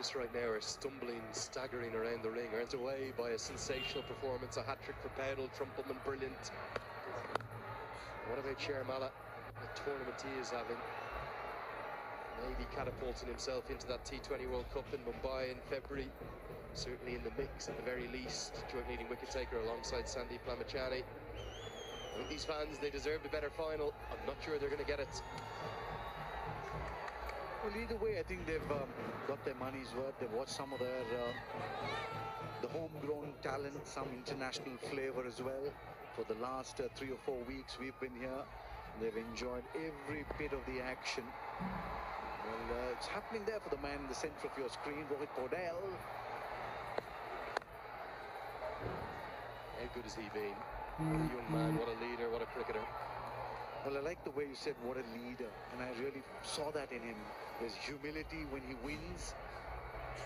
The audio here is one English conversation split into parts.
Lions right now are stumbling, staggering around the ring, earned away by a sensational performance, a hat-trick for Powell, Trumpelman, brilliant. What about Shermala? The tournament he is having. Maybe catapulting himself into that T20 World Cup in Mumbai in February. Certainly in the mix at the very least. Joint leading wicket taker alongside Sandeep Lamachani. I think these fans, they deserved a better final. I'm not sure they're going to get it. Well, either way, I think they've got their money's worth. They've watched some of their the homegrown talent, some international flavor as well. For the last 3 or 4 weeks we've been here, they've enjoyed every bit of the action. Well, it's happening there for the man in the center of your screen, Rohit Podell. How good has he been? What a young man, what a leader, what a cricketer. Well, I like the way you said what a leader, and I really saw that in him. There's humility when he wins.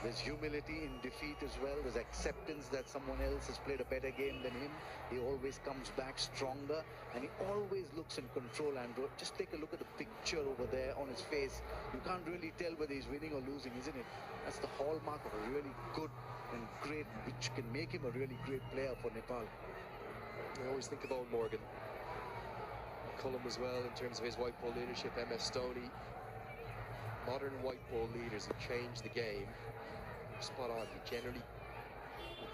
There's humility in defeat as well. There's acceptance that someone else has played a better game than him. He always comes back stronger, and he always looks in control, Andrew. Just take a look at the picture over there on his face. You can't really tell whether he's winning or losing, isn't it? That's the hallmark of a really good and great, which can make him a really great player for Nepal. I always think of Owen Morgan. Cullum as well, in terms of his white ball leadership, MS Stoney. Modern white ball leaders who change the game. Spot on. You generally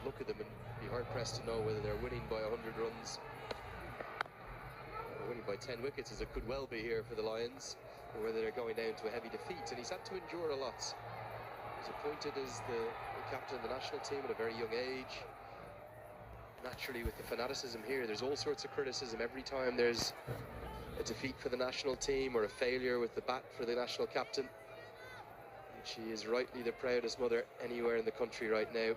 look at them and be hard pressed to know whether they're winning by 100 runs or winning by 10 wickets, as it could well be here for the Lions, or whether they're going down to a heavy defeat. And he's had to endure a lot. He was appointed as the captain of the national team at a very young age. Naturally, with the fanaticism here, there's all sorts of criticism every time there's a defeat for the national team or a failure with the bat for the national captain. And she is rightly the proudest mother anywhere in the country right now.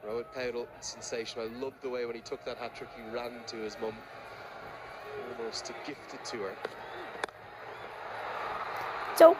Rohit Powell, sensational. I loved the way when he took that hat-trick, he ran to his mum, almost to gift it to her. So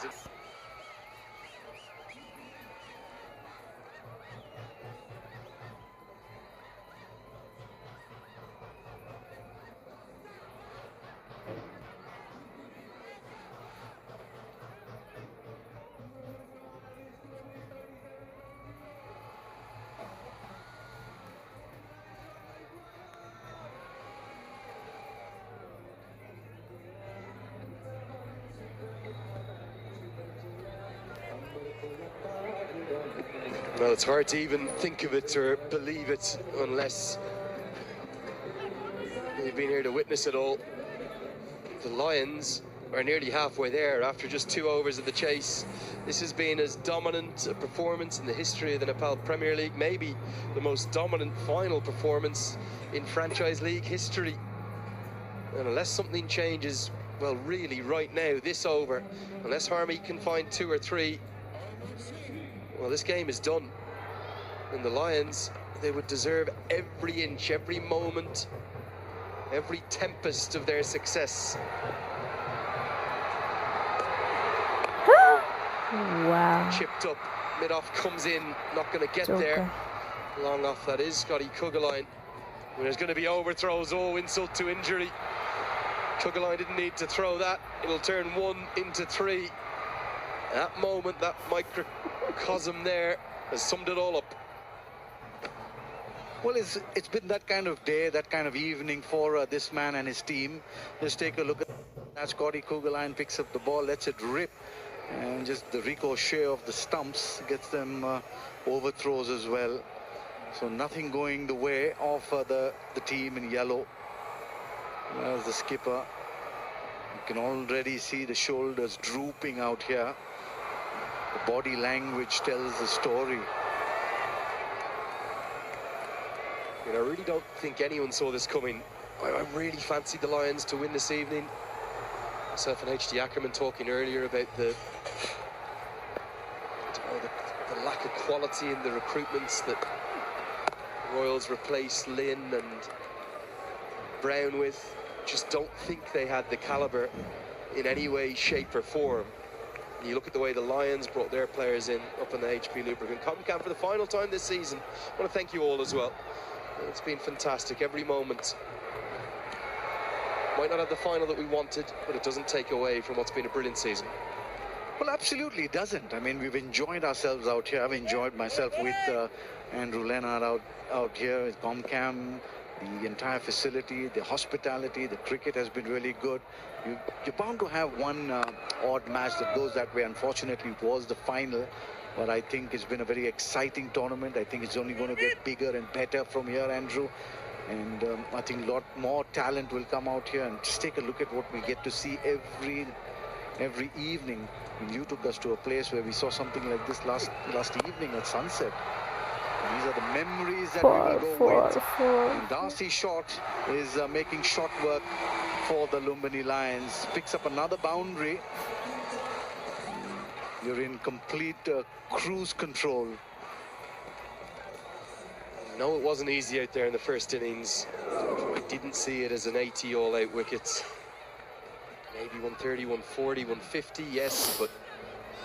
Well, it's hard to even think of it or believe it unless you've been here to witness it all. The Lions are nearly halfway there after just 2 overs of the chase. This has been as dominant a performance in the history of the Nepal Premier League, maybe the most dominant final performance in franchise league history. And unless something changes, well, really right now, this over, unless Harmy can find 2 or 3, well, this game is done. And the Lions, they would deserve every inch, every moment, every tempest of their success. wow. Chipped up, mid-off comes in, not going to get there. Long off that is Scotty Kuggeleijn. There's going to be overthrows, oh, insult to injury. Kuggeleijn didn't need to throw that. It'll turn 1 into 3. That moment, that microcosm there has summed it all up. Well, it's been that kind of day, that kind of evening for this man and his team. Just take a look at that. Scotty Kuggeleijn picks up the ball, lets it rip, and just the ricochet of the stumps gets them overthrows as well. So nothing going the way of the team in yellow. There's the skipper. You can already see the shoulders drooping out here. The body language tells the story. You know, I really don't think anyone saw this coming. I really fancied the Lions to win this evening. Myself and H.D. Ackerman talking earlier about the lack of quality in the recruitments that Royals replaced Lynn and Brown with. Just don't think they had the calibre in any way, shape or form. And you look at the way the Lions brought their players in up in the HP Lubricant Cotton Camp for the final time this season. I want to thank you all as well. It's been fantastic, every moment. Might not have the final that we wanted, but it doesn't take away from what's been a brilliant season. Well, absolutely it doesn't. I mean, we've enjoyed ourselves out here. I've enjoyed myself with Andrew Leonard out here with Comcam. The entire facility, the hospitality, the cricket has been really good. You're bound to have one odd match that goes that way. Unfortunately, it was the final. But I think it's been a very exciting tournament. I think it's only going to get bigger and better from here, Andrew. And I think a lot more talent will come out here. And just take a look at what we get to see every evening. When you took us to a place where we saw something like this last evening at sunset. And these are the memories that we will go with. And Darcy Short is making shot work for the Lumbini Lions. Picks up another boundary. You're in complete cruise control. No, it wasn't easy out there in the first innings. I didn't see it as an 80 all-out wicket. Maybe 130, 140, 150, yes, but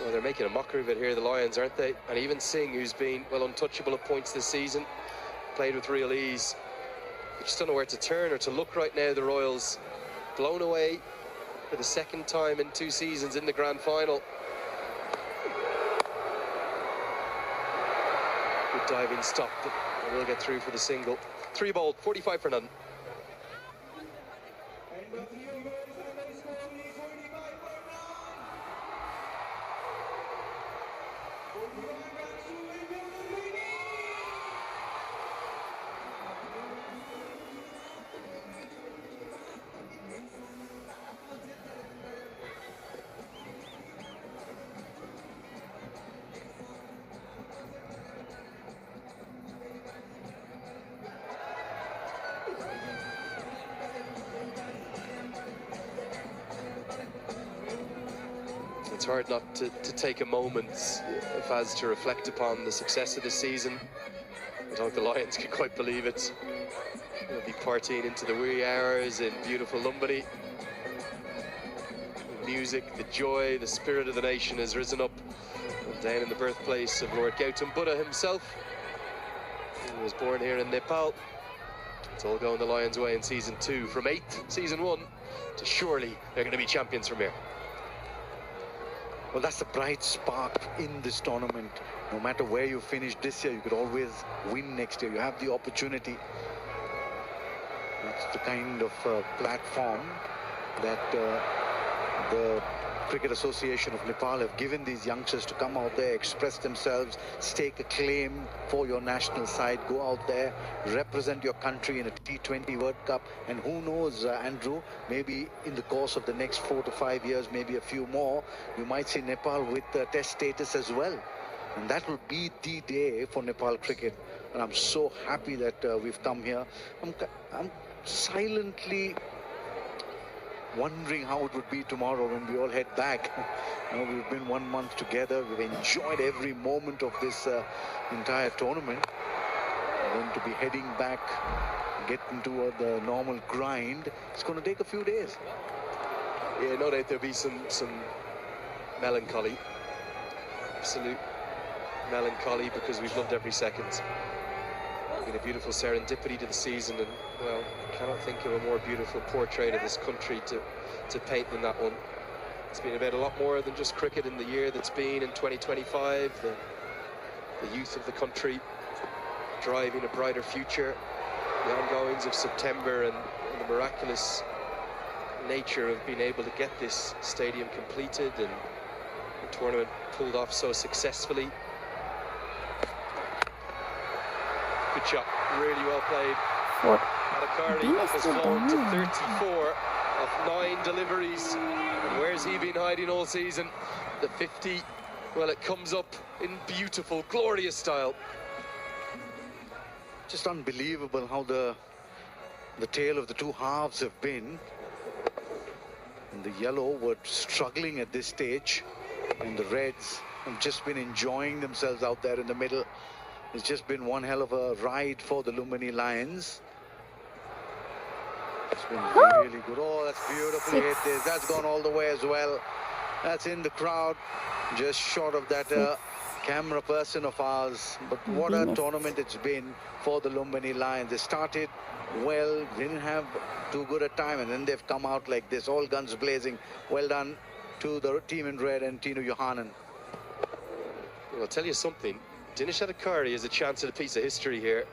well, they're making a mockery of it here, the Lions, aren't they? And even Singh, who's been, well, untouchable at points this season, played with real ease. They just don't know where to turn or to look right now, the Royals. Blown away for the second time in 2 seasons in the grand final. Good diving stop, but we'll get through for the single. 3 bowled, 45 for none. It's hard not to take a moment, Faz, to reflect upon the success of this season. I don't think the Lions can quite believe it. They'll be partying into the wee hours in beautiful Lumbini. The music, the joy, the spirit of the nation has risen up down in the birthplace of Lord Gautam Buddha himself. He was born here in Nepal. It's all going the Lions' way in season 2. From 8th, season 1, to surely they're going to be champions from here. Well, that's the bright spark in this tournament. No matter where you finish this year, you could always win next year. You have the opportunity. That's the kind of platform that the Cricket Association of Nepal have given these youngsters to come out there, express themselves, stake a claim for your national side, go out there, represent your country in a T20 World Cup. And who knows, Andrew, maybe in the course of the next 4 to 5 years, maybe a few more, you might see Nepal with test status as well. And that will be the day for Nepal cricket. And I'm so happy that we've come here. I'm silently wondering how it would be tomorrow when we all head back. You know, we've been 1 month together. We've enjoyed every moment of this entire tournament. And then to be heading back, get into the normal grind, it's going to take a few days. Yeah, no doubt there'll be some melancholy. Absolute melancholy, because we've loved every second. It's been a beautiful serendipity to the season, and well, I cannot think of a more beautiful portrait of this country to paint than that one. It's been about a lot more than just cricket in the year that's been in 2025. The youth of the country driving a brighter future, the ongoings of September, and the miraculous nature of being able to get this stadium completed and the tournament pulled off so successfully. Good shot, really well played. Adhikari has flown to 34 of 9 deliveries. And where's he been hiding all season? The 50, well, it comes up in beautiful, glorious style. Just unbelievable how the tale of the 2 halves have been. And the yellow were struggling at this stage, and the reds have just been enjoying themselves out there in the middle. It's just been one hell of a ride for the Lumbini Lions. It's been really good. Oh, that's beautifully hit this. That's gone all the way as well. That's in the crowd, just short of that camera person of ours. But what a tournament it's been for the Lumbini Lions. They started well, didn't have too good a time, and then they've come out like this, all guns blazing. Well done to the team in red and Tino Johanan. Well, I'll tell you something. Dinesh Adhikari has a chance at a piece of history here.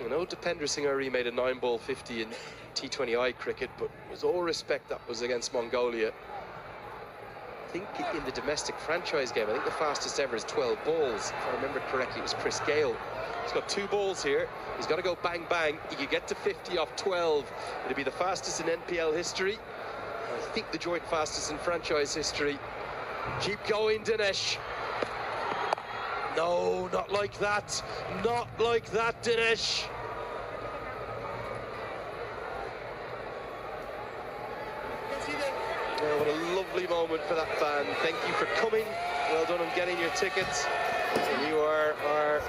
I know Dipendra Singh Ari made a 9-ball 50 in T20I cricket, but with all respect, that was against Mongolia. I think in the domestic franchise game, I think the fastest ever is 12 balls. If I remember correctly, it was Chris Gale. He's got 2 balls here. He's got to go bang, bang. He could get to 50 off 12. It'd be the fastest in NPL history. I think the joint fastest in franchise history. Keep going, Dinesh. No, not like that. Not like that, Dinesh. Oh, what a lovely moment for that fan. Thank you for coming. Well done on getting your tickets. And you are our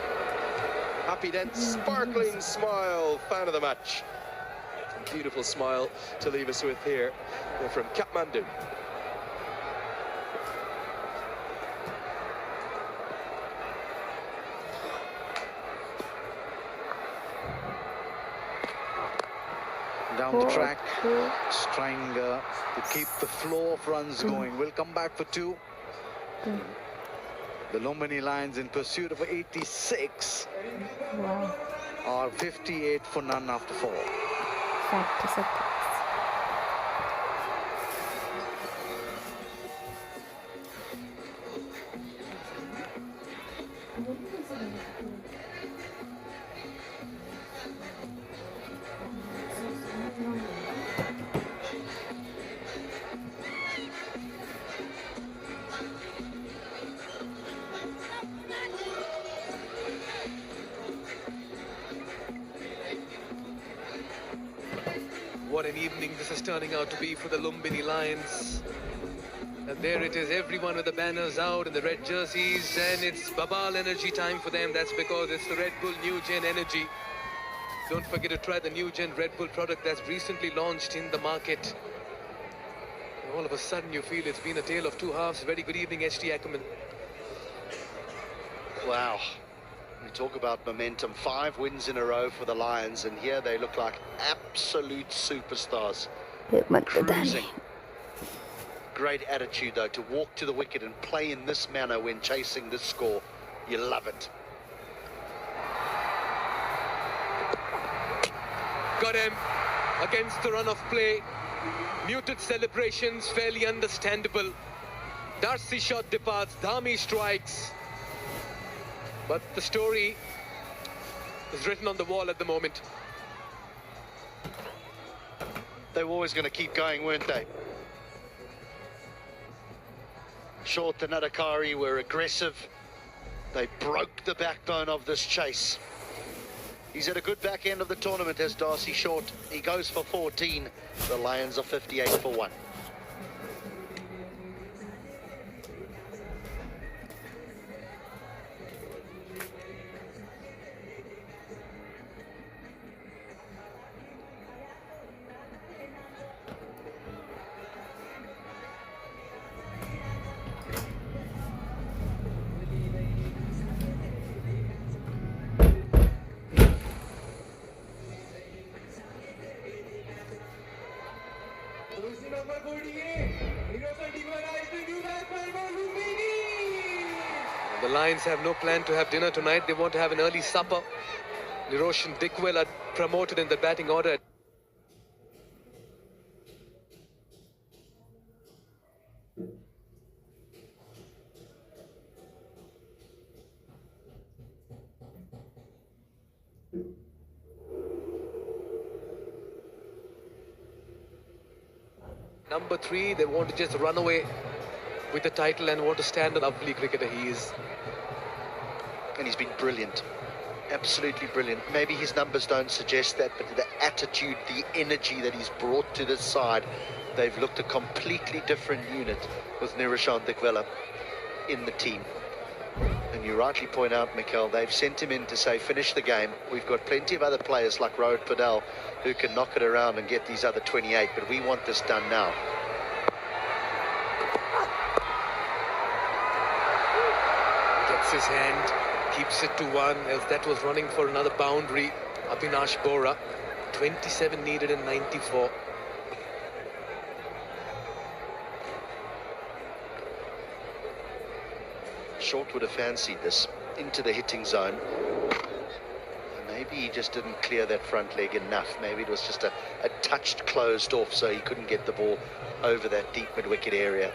happy then sparkling smile fan of the match. Beautiful smile to leave us with here. We're from Kathmandu. Down the track, just trying to keep the flow of runs going. We'll come back for 2. The Lumbini Lions in pursuit of 86 are 58 for none after 4. What an evening this is turning out to be for the Lumbini Lions. And there it is, everyone with the banners out and the red jerseys, and it's Babal energy time for them. That's because it's the Red Bull New Gen Energy. Don't forget to try the New Gen Red Bull product that's recently launched in the market. And all of a sudden you feel it's been a tale of 2 halves. Very good evening, HT Ackerman. Wow. We talk about momentum. 5 wins in a row for the Lions, and here they look like absolute superstars. Cruising. Great attitude, though, to walk to the wicket and play in this manner when chasing this score. You love it. Got him against the run of play. Muted celebrations, fairly understandable. Darcy shot departs, Dhami strikes. But the story is written on the wall at the moment. They were always going to keep going, weren't they? Short and Adhikari were aggressive. They broke the backbone of this chase. He's at a good back end of the tournament as Darcy Short. He goes for 14. The Lions are 58 for 1. The Lions have no plan to have dinner tonight. They want to have an early supper. Nirosh and Dickwell are promoted in the batting order. Number 3, they want to just run away with the title and want to stand a lovely cricketer he is. And he's been brilliant. Absolutely brilliant. Maybe his numbers don't suggest that, but the attitude, the energy that he's brought to this side, they've looked a completely different unit with Niroshan Dickwella in the team. And you rightly point out, Mikel, they've sent him in to say, finish the game. We've got plenty of other players like Rohit Padel who can knock it around and get these other 28, but we want this done now. Gets his hand, keeps it to 1, else that was running for another boundary. Abhinash Bora, 27 needed in 94. Short would have fancied this into the hitting zone. Maybe he just didn't clear that front leg enough. Maybe it was just a touched closed off, so he couldn't get the ball over that deep mid-wicket area.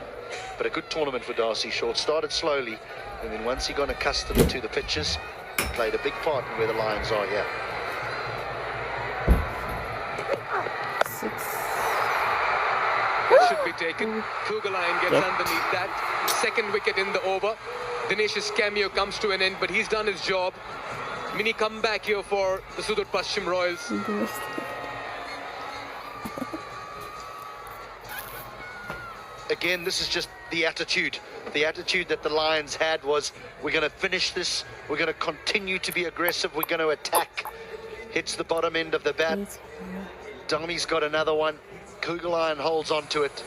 But a good tournament for Darcy Short. Started slowly, and then once he got accustomed to the pitches, played a big part in where the Lions are here. 6. That should be taken. Kugelheim gets underneath that. Second wicket in the over. Dinesh's cameo comes to an end, but he's done his job. Mini comeback here for the Sudurpaschim Royals. Again, this is just the attitude. The attitude that the Lions had was, we're going to finish this. We're going to continue to be aggressive. We're going to attack. Hits the bottom end of the bat. Dami's got another one. Kugelheim holds on to it.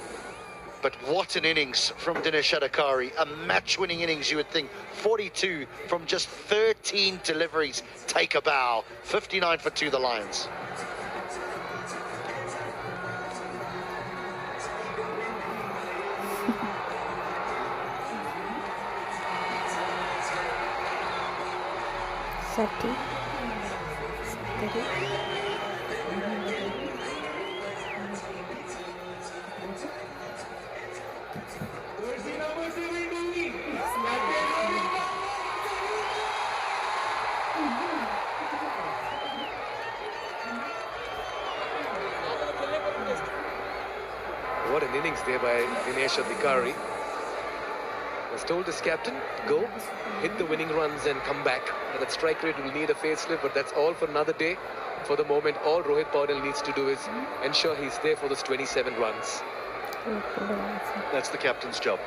But what an innings from Dinesh Adhikari. A match-winning innings, you would think. 42 from just 13 deliveries. Take a bow. 59 for 2, the Lions. What an innings there by Dinesh Adhikari. Was told his captain, go, hit the winning runs and come back. And that strike rate will need a facelift, but that's all for another day. For the moment, all Rohit Paudel needs to do is ensure he's there for those 27 runs. That's the captain's job.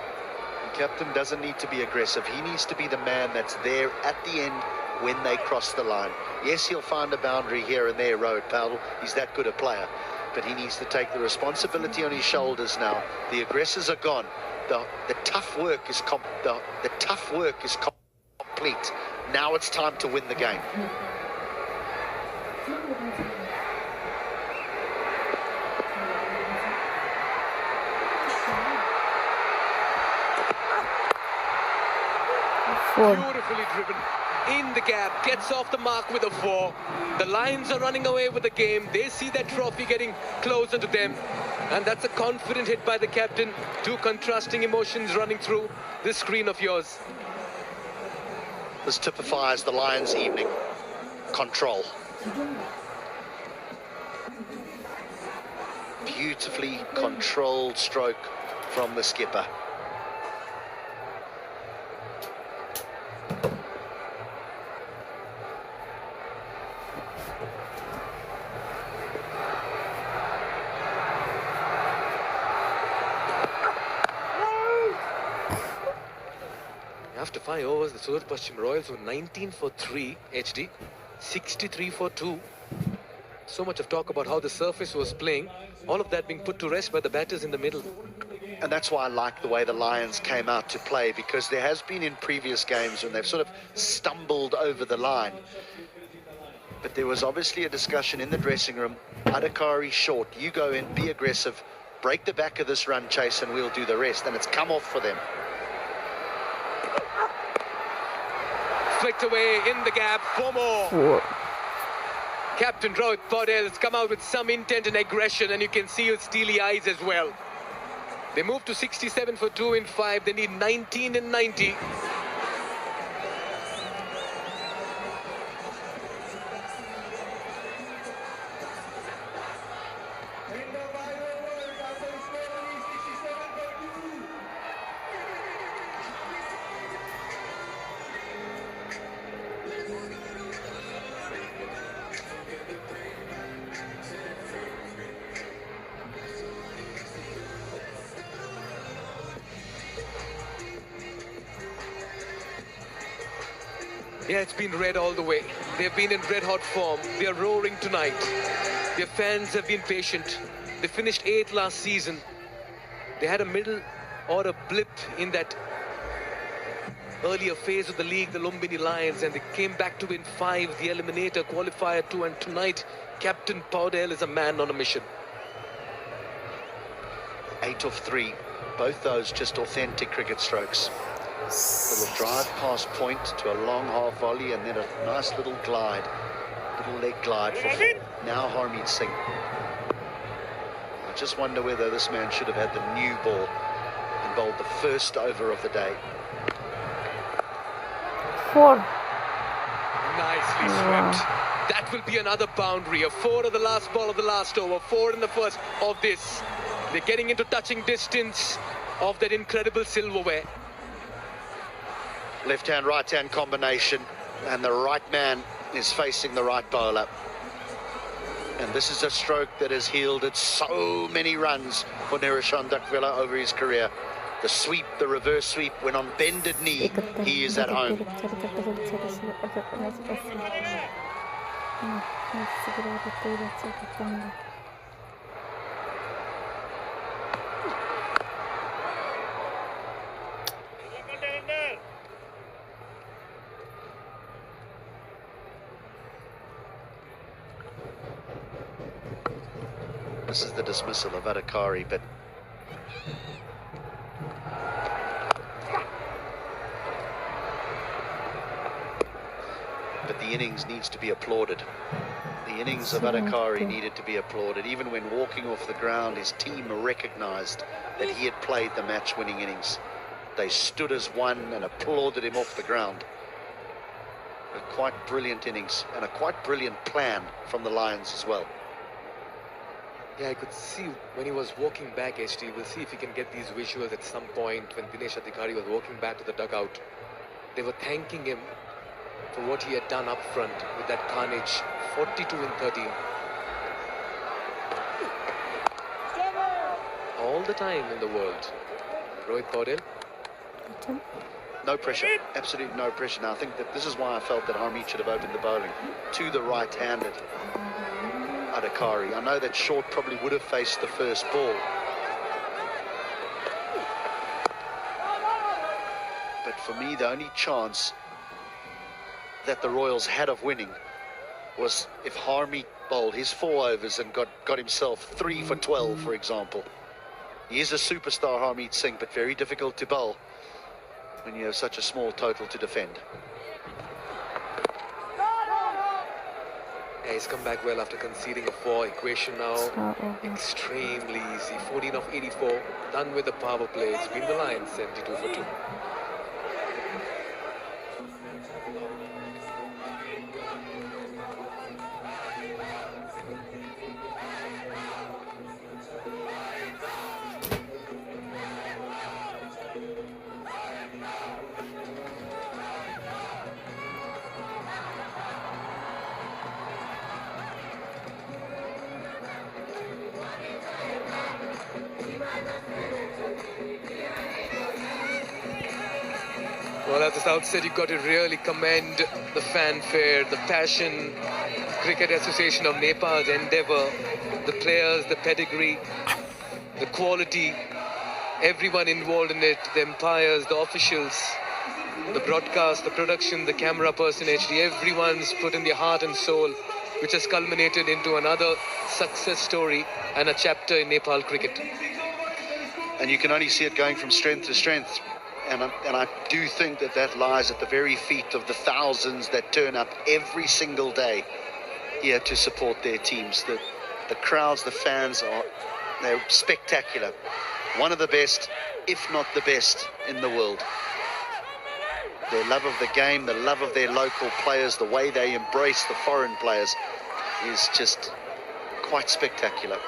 The captain doesn't need to be aggressive. He needs to be the man that's there at the end when they cross the line. Yes, he'll find a boundary here and there, Rohit Paudel. He's that good a player. But he needs to take the responsibility on his shoulders now. The aggressors are gone. The tough work is complete. Now it's time to win the game. Beautifully driven in the gap, gets off the mark with a 4. The Lions are running away with the game. They see that trophy getting closer to them, and that's a confident hit by the captain. Two contrasting emotions running through this screen of yours. This typifies the Lions' evening. Control. Beautifully controlled stroke from the skipper. After 5 overs, the Sudurpaschim Royals were 19 for 3 HD, 63 for 2. So much of talk about how the surface was playing, all of that being put to rest by the batters in the middle. And that's why I like the way the Lions came out to play, because there has been in previous games when they've sort of stumbled over the line. But there was obviously a discussion in the dressing room. Adhikari, Short, you go in, be aggressive, break the back of this run chase and we'll do the rest. And it's come off for them. Flicked away in the gap, 4 more. Captain Rohit Paudel has come out with some intent and aggression, and you can see his steely eyes as well. They moved to 67 for 2 in 5. They need 19 in 90. Yeah, it's been red all the way. They've been in red-hot form. They are roaring tonight. Their fans have been patient. They finished 8th last season. They had a middle order blip in that earlier phase of the league, the Lumbini Lions, and they came back to win 5, the Eliminator, Qualifier 2, and tonight, Captain Paudel is a man on a mission. 8 of 3. Both those just authentic cricket strokes. Little drive past point to a long half volley and then a nice little glide. Little leg glide for 4. Now Harmeet Singh. I just wonder whether this man should have had the new ball and bowled the first over of the day. 4. Nicely swept. That will be another boundary. A 4 of the last ball of the last over. 4 in the first of this. They're getting into touching distance of that incredible silverware. Left-hand, right-hand combination, and the right man is facing the right bowler. And this is a stroke that has yielded so many runs for Niroshan Dakvilla over his career. The sweep, the reverse sweep, when on bended knee, he is at home. This is the dismissal of Adhikari, but the innings needs to be applauded. The innings of Adhikari needed to be applauded. Even when walking off the ground, his team recognised that he had played the match-winning innings. They stood as one and applauded him off the ground. A quite brilliant innings and a quite brilliant plan from the Lions as well. Yeah, I could see when he was walking back, HT. We'll see if we can get these visuals at some point when Dinesh Adhikari was walking back to the dugout. They were thanking him for what he had done up front with that carnage. 42 in 13. All the time in the world. Rohit Paudel. No pressure, absolutely no pressure. Now I think that this is why I felt that Harmeet should have opened the bowling to the right-handed Adhikari. I know that Short probably would have faced the first ball, but for me the only chance that the Royals had of winning was if Harmeet bowled his 4 overs and got himself 3 for 12, for example. He is a superstar, Harmeet Singh, but very difficult to bowl when you have such a small total to defend. Yeah, he's come back well after conceding a 4. Equation now extremely easy. 14 of 84, done with the power play. It's been the Lions 72 for 2. Well, at the outset, you've got to really commend the fanfare, the passion, Cricket Association of Nepal's endeavour, the players, the pedigree, the quality, everyone involved in it, the umpires, the officials, the broadcast, the production, the camera person, HD, everyone's put in their heart and soul, which has culminated into another success story and a chapter in Nepal cricket. And you can only see it going from strength to strength. And I do think that that lies at the very feet of the thousands that turn up every single day here to support their teams. The crowds, the fans they're spectacular. One of the best, if not the best, in the world. Their love of the game, the love of their local players, the way they embrace the foreign players is just quite spectacular.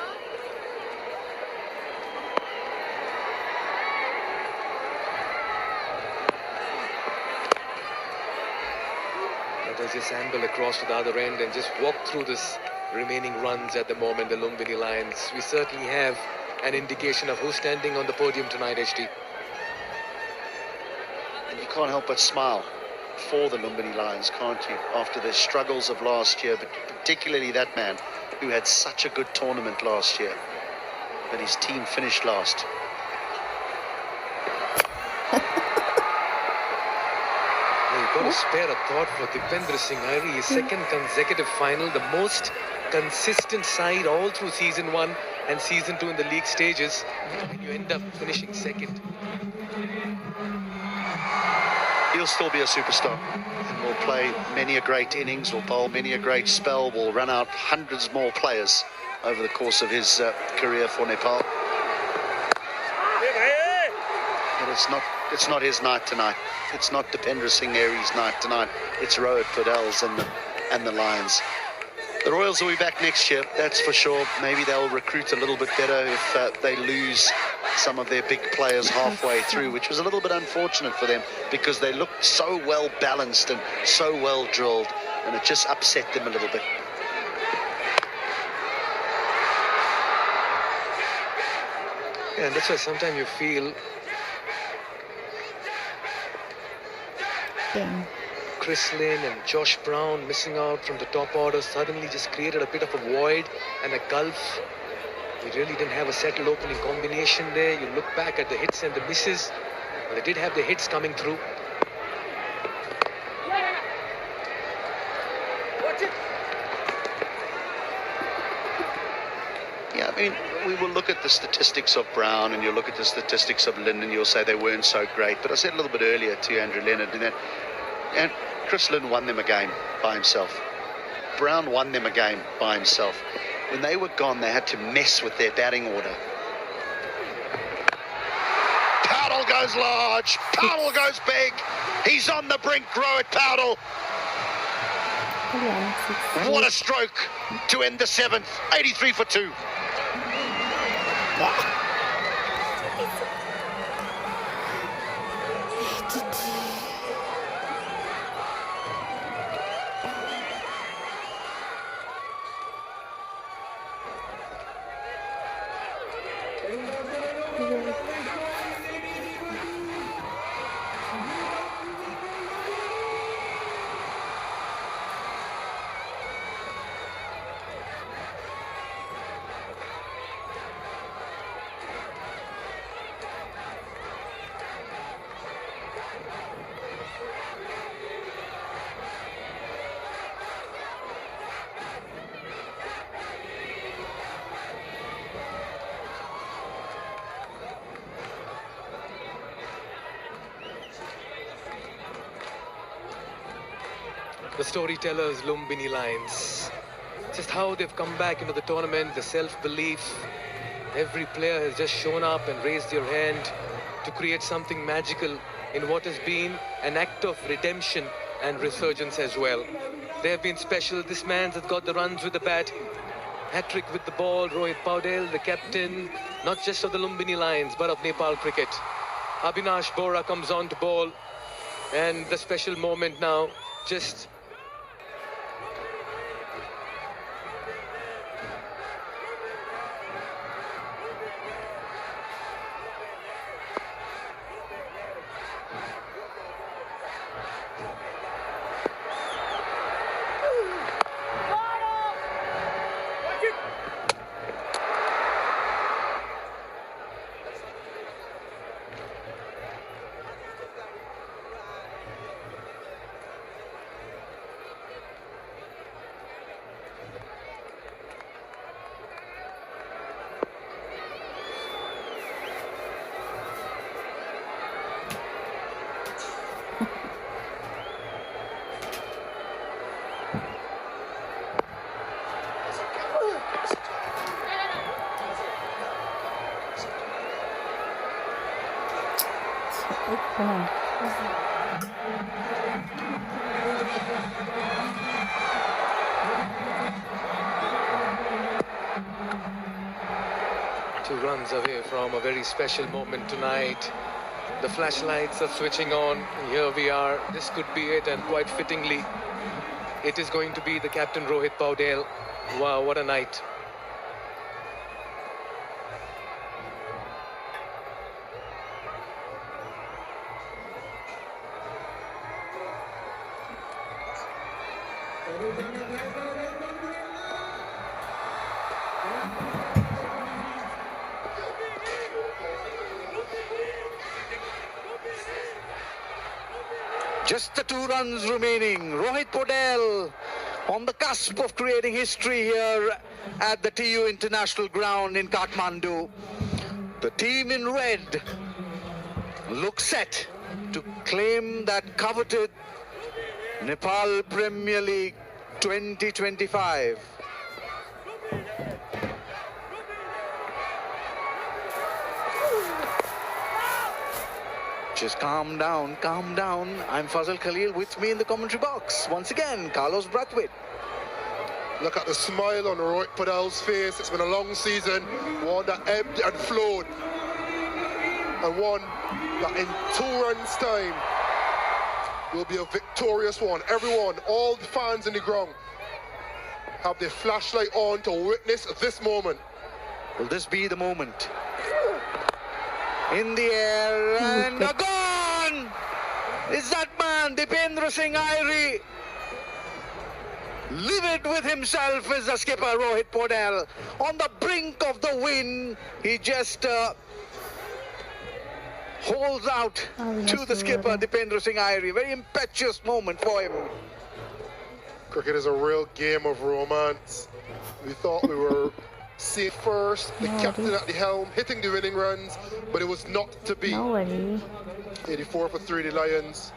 Let us just angle across to the other end and just walk through this remaining runs at the moment, the Lumbini Lions. We certainly have an indication of who's standing on the podium tonight, HT. And you can't help but smile for the Lumbini Lions, can't you? After the struggles of last year, but particularly that man who had such a good tournament last year, but his team finished last. You've got to spare a thought for Dipendra Singh Airi, his second consecutive final, the most consistent side all through season 1 and season 2 in the league stages, and you end up finishing second. he'll still be a superstar. And will play many a great innings, will bowl many a great spell, will run out hundreds more players over the course of his career for Nepal. But it's not his night tonight. It's not Dipendra Singh Airey's night tonight. It's Rohit Padel's and the Lions. The Royals will be back next year, that's for sure. Maybe they'll recruit a little bit better if they lose some of their big players halfway through, which was a little bit unfortunate for them because they looked so well balanced and so well drilled, and it just upset them a little bit. Yeah, and that's why sometimes you feel Chris Lynn and Josh Brown missing out from the top order suddenly just created a bit of a void and a gulf. We really didn't have a settled opening combination there. You look back at the hits and the misses. Well, they did have the hits coming through. Yeah, I mean, we will look at the statistics of Brown and you'll look at the statistics of Lynn and you'll say they weren't so great. But I said a little bit earlier to Andrew Leonard and Chris Lynn won them a game by himself. Brown won them a game by himself. When they were gone, they had to mess with their batting order. Powdell goes large. Powdell goes big. He's on the brink, Rohit Powdell. What a stroke to end the seventh. 83 for 2. The storytellers, Lumbini Lions. Just how they've come back into the tournament, the self-belief. Every player has just shown up and raised their hand to create something magical in what has been an act of redemption and resurgence as well. They have been special. This man's has got the runs with the bat. Hat-trick with the ball. Rohit Paudel, the captain, not just of the Lumbini Lions, but of Nepal cricket. Abhinash Bora comes on to bowl. And the special moment now, just Two runs away from a very special moment tonight. The flashlights are switching on. Here we are. This could be it, and quite fittingly, it is going to be the captain Rohit Paudel. Wow, what a night. Just the 2 runs remaining. Rohit Paudel on the cusp of creating history here at the TU International Ground in Kathmandu. The team in red looks set. to claim that coveted Nepal Premier League 2025. Just calm down, calm down. I'm Fazal Khalil. With me in the commentary box, once again, Carlos Brathwaite. Look at the smile on Rohit Padel's face. It's been a long season, one that ebbed and flowed, and one that in 2 runs' time will be a victorious one. Everyone, all the fans in the ground, have their flashlight on to witness this moment. Will this be the moment? In the air and gone! Is that man, Dipendra Singh Airi? Livid with himself is the skipper, Rohit Podal. On the brink of the win, he just holds out to the skipper, Dipendra Singh Airi. Very impetuous moment for him. Cricket is a real game of romance. We thought we were safe first, the captain at the helm, hitting the winning runs, but it was not to be. No worry. 84 for 3, the Lions.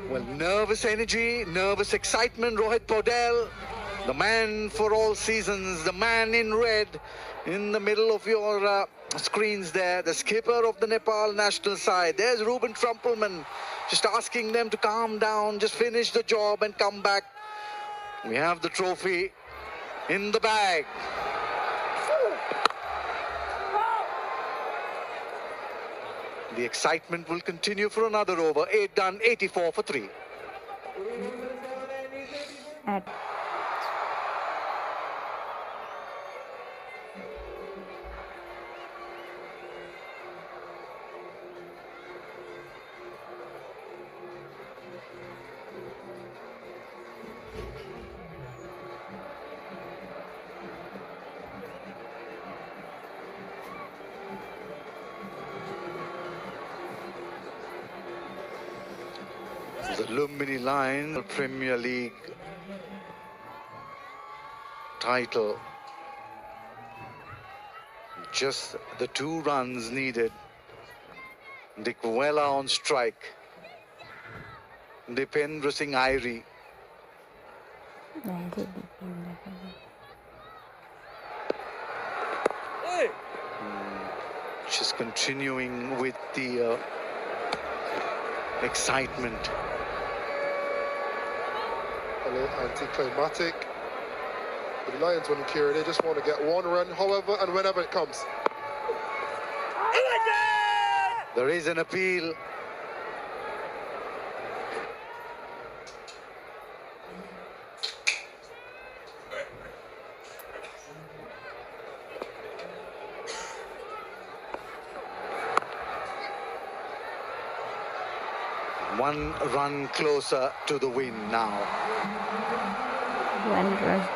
Well, nervous energy, nervous excitement, Rohit Podal, the man for all seasons, the man in red in the middle of your screens there, the skipper of the Nepal national side. There's Ruben Trumpelman just asking them to calm down, just finish the job and come back. We have the trophy in the bag. The excitement will continue for another over. 8 done, 84 for 3. The Lumbini Lions Premier League title. Just the 2 runs needed. Dikwela on strike. Dipendra Singh Airi. Just continuing with the excitement. A little anticlimactic. The Lions wouldn't care. They just want to get 1 run, however and whenever it comes. There is an appeal. One run closer to the win now. 1 run.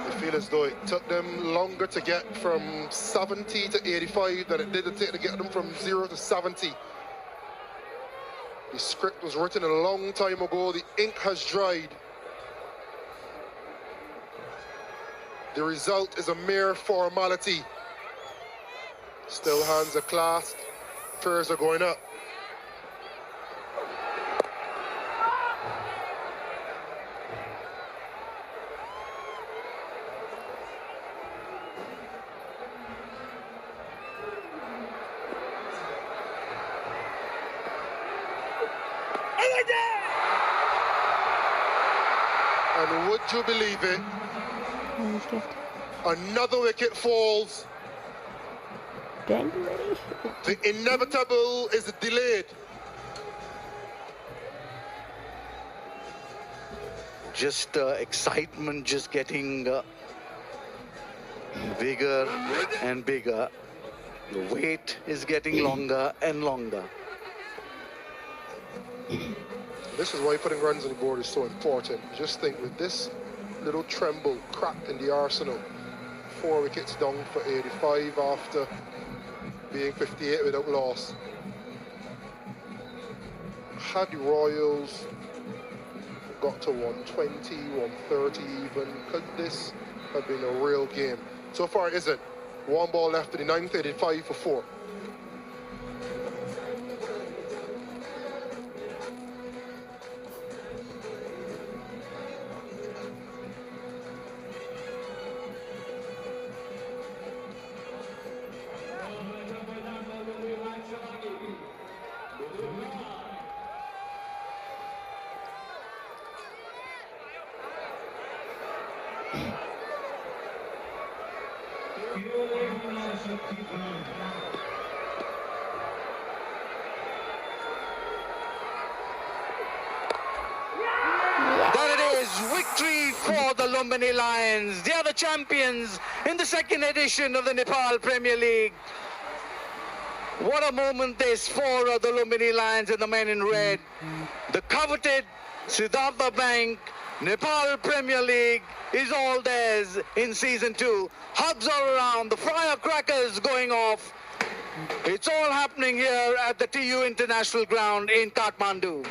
They feel as though it took them longer to get from 70 to 85 than it did to get them from 0 to 70. The script was written a long time ago. The ink has dried. The result is a mere formality. Still hands are clasped. Prayers are going up. And would you believe it? Wicket. Another wicket falls. The inevitable is delayed. Just excitement just getting Bigger and bigger. The wait is getting longer and longer. This is why putting runs on the board is so important. Just think, with this little tremble cracked in the arsenal, 4 wickets down for 85 after being 58 without loss. Had the Royals got to 120, 130 even, could this have been a real game? So far it isn't. 1 ball left in the 9th, 85 for 4. There it is, victory for the Lumbini Lions. They are the champions in the 2nd edition of the Nepal Premier League. What a moment this for the Lumbini Lions and the men in red. The coveted Siddhartha Bank Nepal Premier League is all theirs in season 2. Hugs all around, the firecrackers going off. It's all happening here at the TU International Ground in Kathmandu.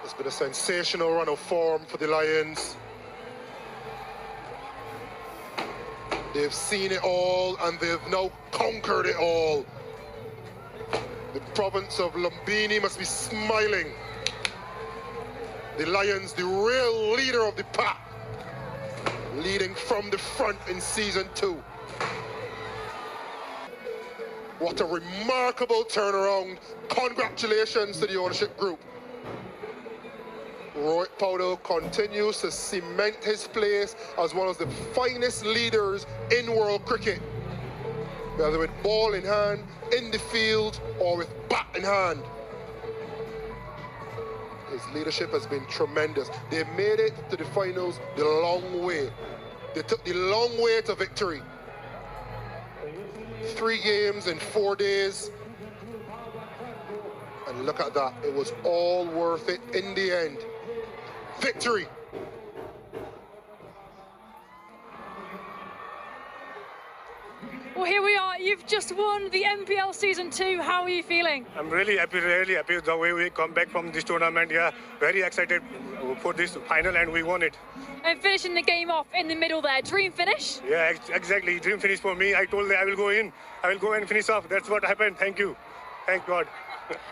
It's been a sensational run of form for the Lions. They've seen it all and they've now conquered it all. The province of Lumbini must be smiling. The Lions, the real leader of the pack, leading from the front in season 2. What a remarkable turnaround. Congratulations to the ownership group. Rohit Paudel continues to cement his place as one of the finest leaders in world cricket, whether with ball in hand, in the field, or with bat in hand. His leadership has been tremendous. They made it to the finals the long way. They took the long way to victory. 3 games in 4 days. And look at that. It was all worth it in the end. Victory. Well, here we are. You've just won the MPL Season 2. How are you feeling? I'm really happy the way we come back from this tournament. Yeah, very excited for this final, and we won it. And finishing the game off in the middle there. Dream finish? Yeah, exactly. Dream finish for me. I told them I will go in. I will go and finish off. That's what happened. Thank you. Thank God.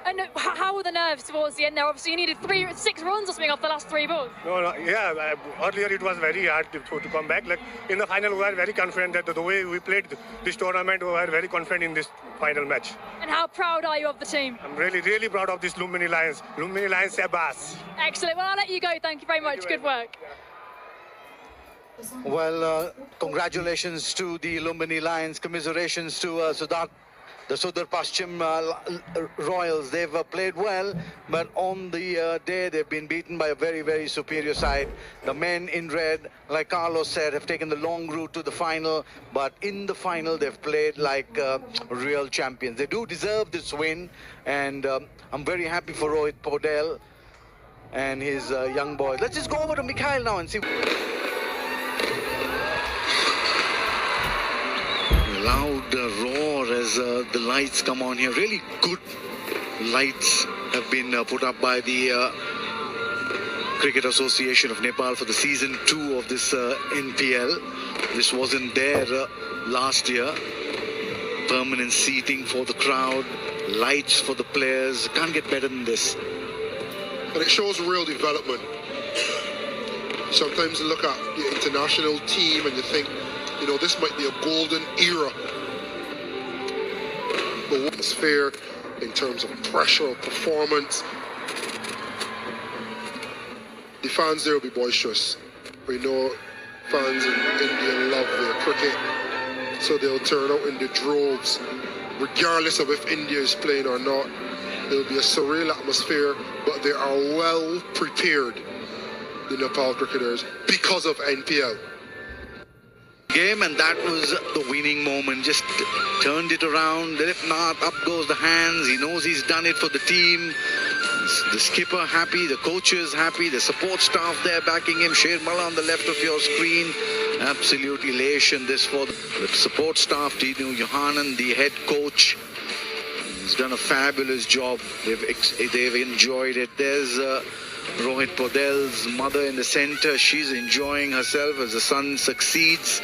And how were the nerves towards the end there? Obviously, you needed 6 runs or something off the last 3 balls. No, yeah. Earlier it was very hard to come back. Like in the final, we were very confident that the way we played this tournament, we were very confident in this final match. And how proud are you of the team? I'm really, really proud of this Lumbini Lions. Lumbini Lions, Abbas. Excellent. Well, I'll let you go. Thank you very much. Good work. Well, congratulations to the Lumbini Lions. Commiserations to the sudurpaschim Royals. They've played well, but on the day they've been beaten by a very, very superior side. The men in red, like Carlos said, have taken the long route to the final, but in the final they've played like real champions. They do deserve this win, and I'm very happy for Rohit Paudel and his young boys. Let's just go over to Mikhail now and see. Loud roar as the lights come on here. Really good lights have been put up by the Cricket Association of Nepal for the season 2 of this NPL. This wasn't there last year. Permanent seating for the crowd, lights for the players. Can't get better than this. And it shows real development. Sometimes you look at the international team and you think, you know, this might be a golden era. But what's fair in terms of pressure or performance? The fans there will be boisterous. We know fans in India love their cricket, so they'll turn out in the droves, regardless of if India is playing or not. There'll be a surreal atmosphere, but they are well prepared, the Nepal cricketers, because of NPL. game, and that was the winning moment. Just turned it around. Dilipnath, up goes the hands. He knows he's done it for the team. The skipper happy, the coaches happy, the support staff there backing him. Shermala on the left of your screen. Absolute elation this for the support staff. Dinu Johanan, the head coach, has done a fabulous job. They've enjoyed it. There's Rohit Podel's mother in the center. She's enjoying herself as the son succeeds.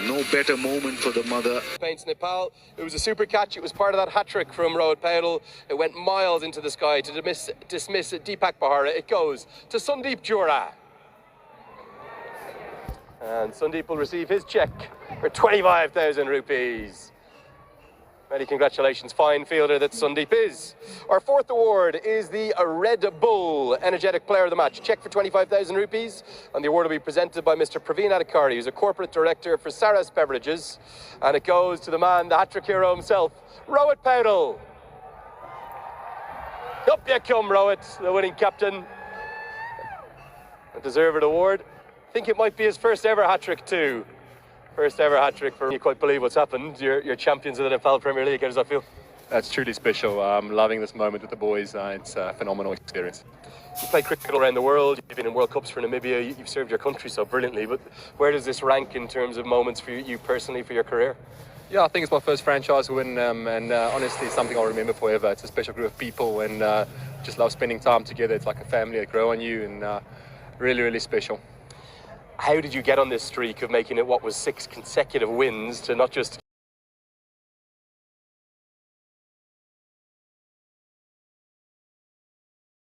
No better moment for the mother. Paints Nepal. It was a super catch. It was part of that hat-trick from Rohit Paudel. It went miles into the sky to dismiss Deepak Bahara. It goes to Sundeep Jura. And Sundeep will receive his check for 25,000 rupees. Many congratulations, fine fielder that Sundeep is. Our fourth award is the Red Bull Energetic Player of the Match. Check for 25,000 rupees. And the award will be presented by Mr. Praveen Adhikari, who's a corporate director for Saras Beverages. And it goes to the man, the hat-trick hero himself, Rohit Paudel. Up you come, Rohit, the winning captain. A deserved award. I think it might be his first ever hat-trick too. First ever hat-trick for you. Quite believe what's happened. You're champions of the Nepal Premier League. How does that feel? That's truly special. I'm loving this moment with the boys. It's a phenomenal experience. You play cricket all around the world. You've been in World Cups for Namibia. You've served your country so brilliantly. But where does this rank in terms of moments for you personally, for your career? Yeah, I think it's my first franchise win, and honestly, it's something I'll remember forever. It's a special group of people, and just love spending time together. It's like a family that grow on you, and really, really special. How did you get on this streak of making it what was 6 consecutive wins to not just